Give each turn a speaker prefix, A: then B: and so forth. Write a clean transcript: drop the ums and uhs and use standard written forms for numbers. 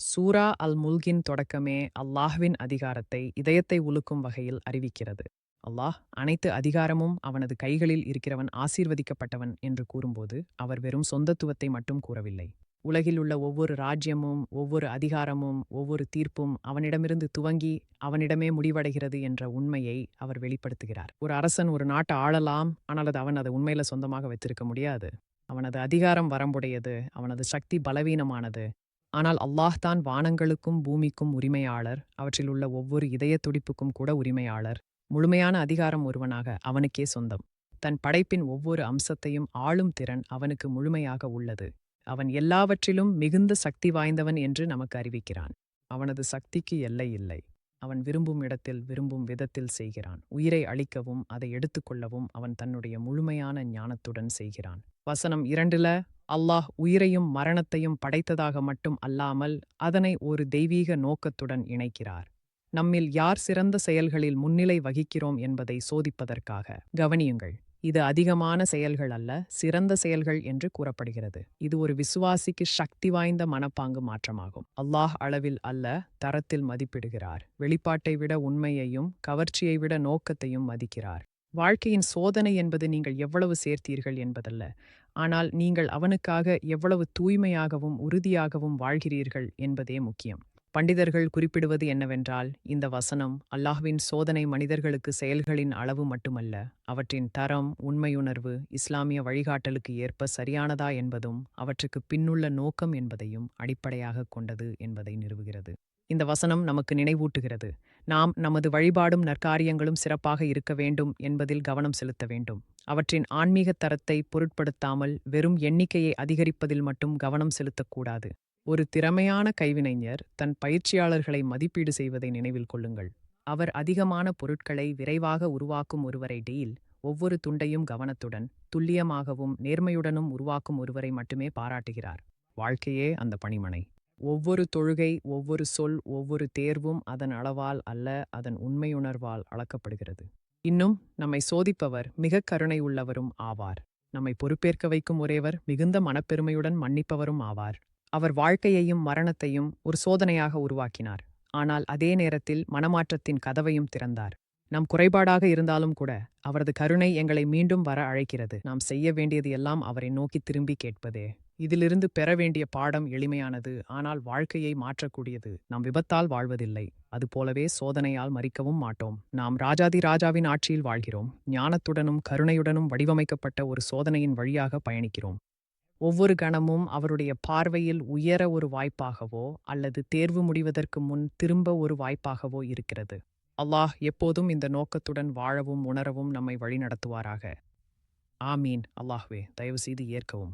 A: சூரா அல் முல்கின் தொடக்கமே அல்லாஹ்வின் அதிகாரத்தை இதயத்தை உலுக்கும் வகையில் அறிவிக்கிறது. அல்லாஹ் அனைத்து அதிகாரமும் அவனது கைகளில் இருக்கிறவன் ஆசீர்வதிக்கப்பட்டவன் என்று கூறும்போது அவர் வெறும் சொந்தத்துவத்தை மட்டும் கூறவில்லை. உலகில் உள்ள ஒவ்வொரு ராஜ்யமும் ஒவ்வொரு அதிகாரமும் ஒவ்வொரு தீர்ப்பும் அவனிடமிருந்து துவங்கி அவனிடமே முடிவடைகிறது என்ற உண்மையை அவர் வெளிப்படுத்துகிறார். ஒரு அரசன் ஒரு நாட்டை ஆளலாம், ஆனால் அவன் அதை உண்மையில சொந்தமாக வைத்திருக்க முடியாது. அவனது அதிகாரம் வரம்புடையது, அவனது சக்தி பலவீனமானது. ஆனால் அல்லாஹ் தான் வானங்களுக்கும் பூமிக்கும் உரிமையாளர், அவற்றில் உள்ள ஒவ்வொரு இதய துடிப்புக்கும் கூட உரிமையாளர். முழுமையான அதிகாரம் ஒருவனாக அவனுக்கே சொந்தம். தன் படைப்பின் ஒவ்வொரு அம்சத்தையும் ஆளும் திறன் அவனுக்கு முழுமையாக உள்ளது. அவன் எல்லாவற்றிலும் மிகுந்த சக்தி வாய்ந்தவன் என்று நமக்கு அறிவிக்கிறான். அவனது சக்திக்கு எல்லை இல்லை. அவன் விரும்பும் இடத்தில் விரும்பும் விதத்தில் செய்கிறான். உயிரை அளிக்கவும் அதை எடுத்துக்கொள்ளவும் அவன் தன்னுடைய முழுமையான ஞானத்துடன் செய்கிறான். வசனம் 2 அல்லாஹ் உயிரையும் மரணத்தையும் படைத்ததாக மட்டும் அல்லாமல் அதனை ஒரு தெய்வீக நோக்கத்துடன் இணைக்கிறார். நம்மில் யார் சிறந்த செயல்களில் முன்னிலை வகிக்கிறோம் என்பதை சோதிப்பதற்காக. கவனியுங்கள், இது அதிகமான செயல்கள் அல்ல, சிறந்த செயல்கள் என்று கூறப்படுகிறது. இது ஒரு விசுவாசிக்கு சக்தி வாய்ந்த மனப்பாங்கு மாற்றமாகும். அல்லாஹ் அளவில் அல்ல, தரத்தில் மதிப்பிடுகிறார். வெளிப்பாட்டை விட உண்மையையும் கவர்ச்சியை விட நோக்கத்தையும் மதிக்கிறார். வாழ்க்கையின் சோதனை என்பது நீங்கள் எவ்வளவு சேர்த்தீர்கள் என்பதல்ல, ஆனால் நீங்கள் அவனுக்காக எவ்வளவு தூய்மையாகவும் உறுதியாகவும் வாழ்கிறீர்கள் என்பதே முக்கியம். பண்டிதர்கள் குறிப்பிடுவது என்னவென்றால், இந்த வசனம் அல்லாஹ்வின் சோதனை மனிதர்களுக்கு செயல்களின் அளவு மட்டுமல்ல, அவற்றின் தரம், உண்மையுணர்வு, இஸ்லாமிய வழிகாட்டலுக்கு ஏற்ப சரியானதா என்பதும் அவற்றுக்கு பின்னுள்ள நோக்கம் என்பதையும் அடிப்படையாக கொண்டது என்பதை நிறுவுகிறது. இந்த வசனம் நமக்கு நினைவூட்டுகிறது, நாம் நமது வழிபாடும் நற்காரியங்களும் சிறப்பாக இருக்க வேண்டும் என்பதில் கவனம் செலுத்த வேண்டும். அவற்றின் ஆன்மீக தரத்தை பொருட்படுத்தாமல் வெறும் எண்ணிக்கையை அதிகரிப்பதில் மட்டும் கவனம் செலுத்தக்கூடாது. ஒரு திறமையான கைவினைஞர் தன் பயிற்சியாளர்களை மதிப்பீடு செய்வதை நினைவில் கொள்ளுங்கள். அவர் அதிகமான பொருட்களை விரைவாக உருவாக்கும் ஒருவரை டெயில், ஒவ்வொரு துண்டையும் கவனத்துடன், துல்லியமாகவும் நேர்மையுடனும் உருவாக்கும் ஒருவரை மட்டுமே பாராட்டுகிறார். வாழ்க்கையே அந்த பணிமனை. ஒவ்வொரு தொழுகை, ஒவ்வொரு சொல், ஒவ்வொரு தேர்வும் அதன் அளவால் அல்ல, அதன் உண்மையுணர்வால் அளக்கப்படுகிறது. இன்னும் நம்மை சோதிப்பவர் மிக கருணை உள்ளவரும் ஆவார். நம்மை பொறுப்பேற்க வைக்கும் ஒரேவர் மிகுந்த மனப்பெருமையுடன் மன்னிப்பவரும் ஆவார். அவர் வாழ்க்கையையும் மரணத்தையும் ஒரு சோதனையாக உருவாக்கினார். ஆனால் அதே நேரத்தில் மனமாற்றத்தின் கதவையும் திறந்தார். நம் குறைபாடாக இருந்தாலும் கூட அவரது கருணை எங்களை மீண்டும் வர அழைக்கிறது. நாம் செய்ய வேண்டியது எல்லாம் அவரை நோக்கி திரும்பி கேட்பதே. இதிலிருந்து பெற வேண்டிய பாடம் எளிமையானது, ஆனால் வாழ்க்கையை மாற்றக்கூடியது. நாம் விபத்தால் வாழ்வதில்லை, அதுபோலவே சோதனையால் மரிக்கவும் மாட்டோம். நாம் ராஜாதி ராஜாவின் ஆட்சியில் வாழ்கிறோம். ஞானத்துடனும் கருணையுடனும் வடிவமைக்கப்பட்ட ஒரு சோதனையின் வழியாக பயணிக்கிறோம். ஒவ்வொரு கணமும் அவருடைய பார்வையில் உயர ஒரு வாய்ப்பாகவோ அல்லது தேர்வு முடிவதற்கு முன் திரும்ப ஒரு வாய்ப்பாகவோ இருக்கிறது. அல்லாஹ் எப்போதும் இந்த நோக்கத்துடன் வாழவும் உணரவும் நம்மை வழிநடத்துவாராக. ஆமீன். அல்லாஹ்வே, தயவு செய்து ஏற்கவும்.